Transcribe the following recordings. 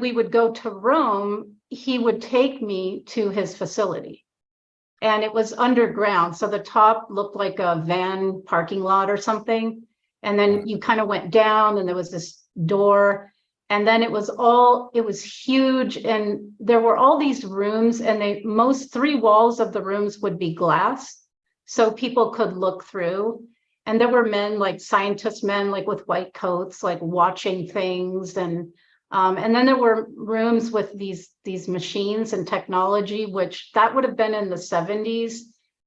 we would go to Rome, he would take me to his facility. And it was underground. So the top looked like a van parking lot or something. And then you kind of went down and there was this door. And then it was huge. And there were all these rooms, and most 3 walls of the rooms would be glass. So people could look through. And there were men, like scientist men, like with white coats, like watching things. And then there were rooms with these machines and technology, which that would have been in the 70s.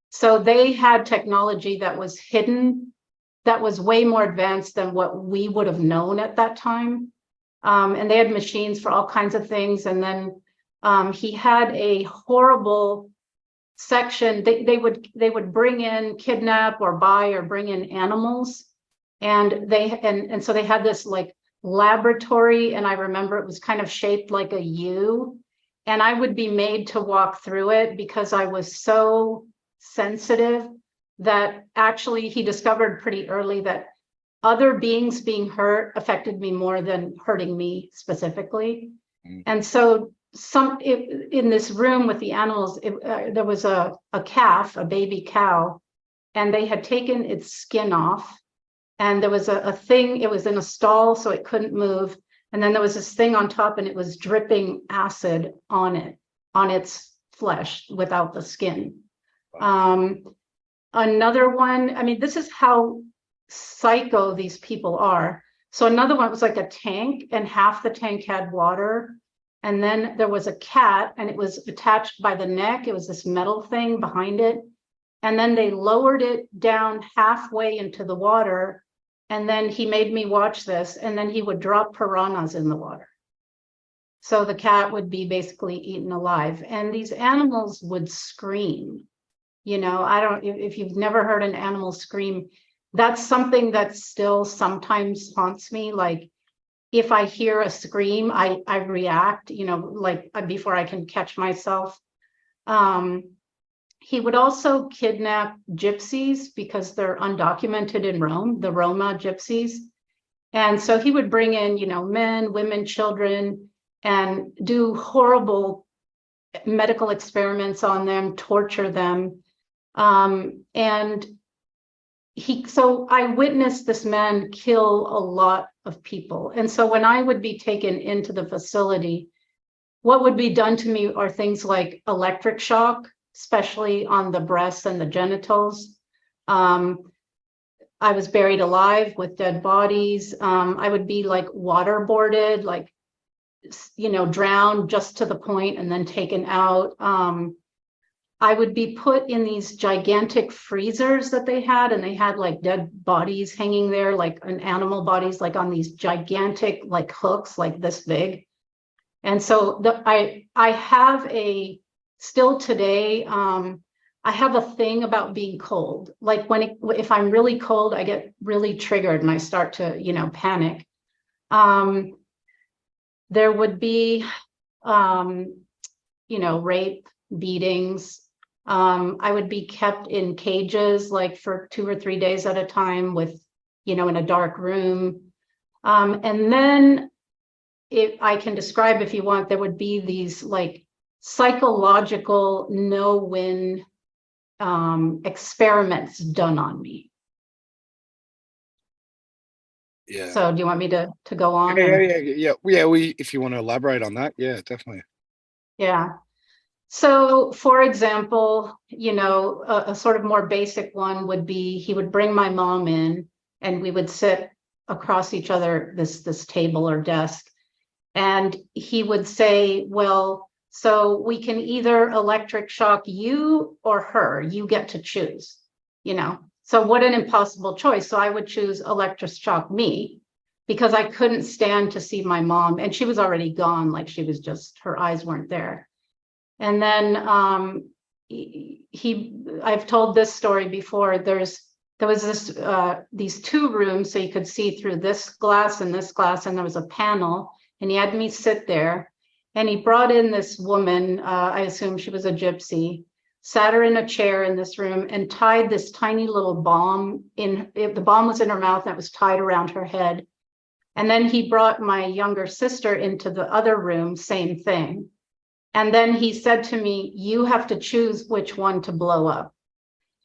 So they had technology that was hidden, that was way more advanced than what we would have known at that time. And they had machines for all kinds of things. And then he had a horrible section. They would bring in, kidnap or buy or bring in animals. And so they had this like laboratory, and I remember it was kind of shaped like a U, and I would be made to walk through it because I was so sensitive that actually he discovered pretty early that other beings being hurt affected me more than hurting me specifically. And so in this room with the animals, there was a calf, a baby cow, and they had taken its skin off. And there was a thing, it was in a stall, so it couldn't move. And then there was this thing on top, and it was dripping acid on it, on its flesh without the skin. Wow. Another one, I mean, this is how psycho these people are. So another one was like a tank, and half the tank had water. And then there was a cat, and it was attached by the neck. It was this metal thing behind it. And then they lowered it down halfway into the water. And then he made me watch this, and then he would drop piranhas in the water. So the cat would be basically eaten alive. And these animals would scream. You know, if you've never heard an animal scream, that's something that still sometimes haunts me. Like if I hear a scream, I react, you know, like before I can catch myself. He would also kidnap gypsies because they're undocumented in Rome, the Roma gypsies. And so he would bring in, you know, men, women, children, and do horrible medical experiments on them, torture them. So I witnessed this man kill a lot of people. And so when I would be taken into the facility, what would be done to me are things like electric shock, especially on the breasts and the genitals. I was buried alive with dead bodies. I would be like waterboarded, like, you know, drowned just to the point and then taken out. I would be put in these gigantic freezers that they had, and they had like dead bodies hanging there, like an animal bodies, like on these gigantic like hooks, like this big. And so I have still today, I have a thing about being cold. Like if I'm really cold, I get really triggered and I start to, you know, panic. There would be, you know, rape, beatings. I would be kept in cages, like for 2 or 3 days at a time with, you know, in a dark room. And then if I can describe, if you want, there would be these like psychological no-win experiments done on me. Yeah. So do you want me to go on? Yeah. If you want to elaborate on that, yeah, definitely. Yeah. So for example, you know, a sort of more basic one would be, he would bring my mom in and we would sit across each other, this table or desk. And he would say, well, so we can either electric shock you or her, you get to choose, you know. So what an impossible choice. So I would choose electric shock me because I couldn't stand to see my mom, and she was already gone, like she was just, her eyes weren't there. And then I've told this story before. There was these 2 rooms, so you could see through this glass, and there was a panel, and he had me sit there, and he brought in this woman, I assume she was a gypsy, sat her in a chair in this room and tied this tiny little bomb in, the bomb was in her mouth and it was tied around her head. And then he brought my younger sister into the other room, same thing. And then he said to me, you have to choose which one to blow up.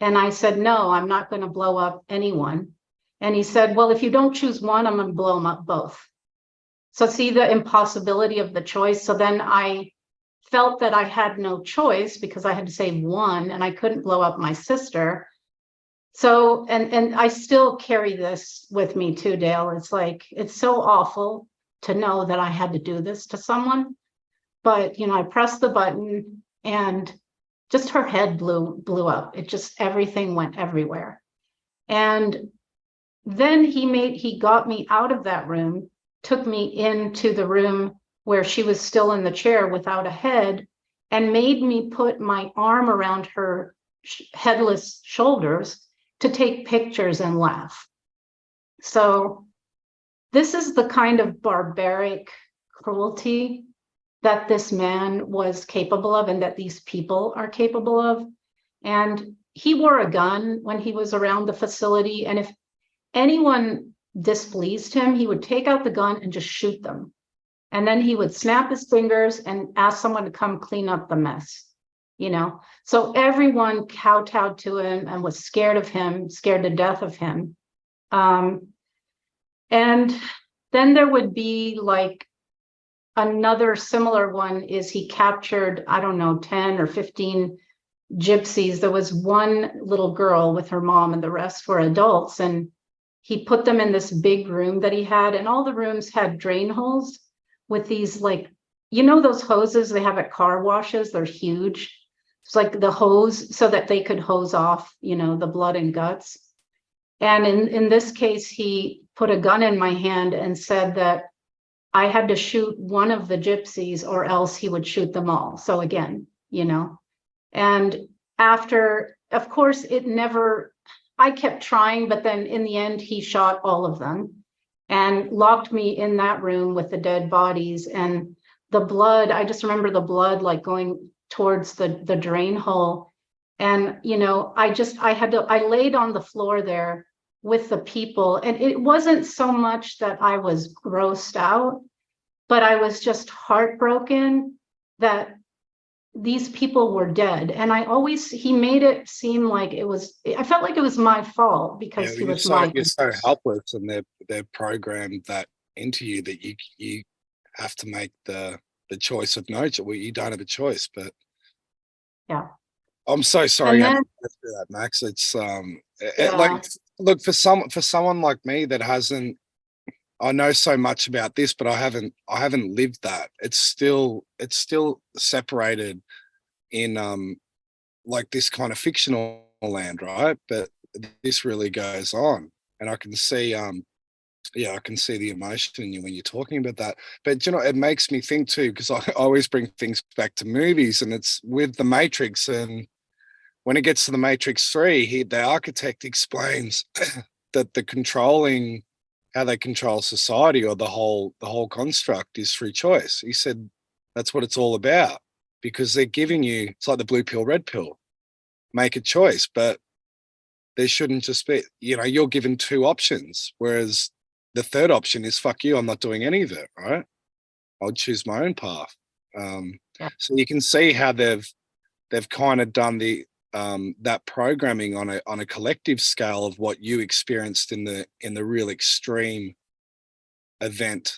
And I said, no, I'm not going to blow up anyone. And he said, well, if you don't choose one, I'm going to blow them up both. So see the impossibility of the choice. So then I felt that I had no choice because I had to save one and I couldn't blow up my sister. So, and I still carry this with me too, Dale. It's like, it's so awful to know that I had to do this to someone. But, you know, I pressed the button and just her head blew up. It just, everything went everywhere. And then he got me out of that room, took me into the room where she was still in the chair without a head, and made me put my arm around her headless shoulders to take pictures and laugh. So this is the kind of barbaric cruelty that this man was capable of and that these people are capable of. And he wore a gun when he was around the facility. And if anyone displeased him, he would take out the gun and just shoot them. And then he would snap his fingers and ask someone to come clean up the mess, you know? So everyone kowtowed to him and was scared of him, scared to death of him. And then there would be like another similar one is he captured, I don't know, 10 or 15 gypsies. There was one little girl with her mom and the rest were adults. And he put them in this big room that he had, and all the rooms had drain holes with these, like, you know, those hoses they have at car washes, they're huge. It's like the hose so that they could hose off, you know, the blood and guts. And in this case, he put a gun in my hand and said that I had to shoot one of the gypsies or else he would shoot them all. So again, you know, and after, of course, I kept trying, but then in the end, he shot all of them and locked me in that room with the dead bodies. And the blood, I just remember the blood like going towards the drain hole. And, you know, I laid on the floor there with the people. And it wasn't so much that I was grossed out, but I was just heartbroken that these people were dead. And he made it seem like I felt like it was my fault because he was you're so helpless, and they're programmed that into you that you have to make the choice of no, you don't have a choice. But yeah. I'm so sorry And then, that, Max. It's yeah. like, look, for someone like me that hasn't, I know so much about this, but I haven't lived that. It's still separated in like this kind of fictional land, right? But this really goes on, and I can see I can see the emotion in you when you're talking about that. But you know, it makes me think too, because I always bring things back to movies, and it's with the Matrix. And when it gets to the Matrix 3, the architect explains that how they control society, or the whole construct, is through choice. He said that's what it's all about, because they're giving you, it's like the blue pill, red pill, make a choice. But there shouldn't just be, you know, you're given two options, whereas the third option is fuck you, I'm not doing any of it, right? I'll choose my own path. Yeah. So you can see how they've kind of done that programming on a collective scale of what you experienced in the real extreme event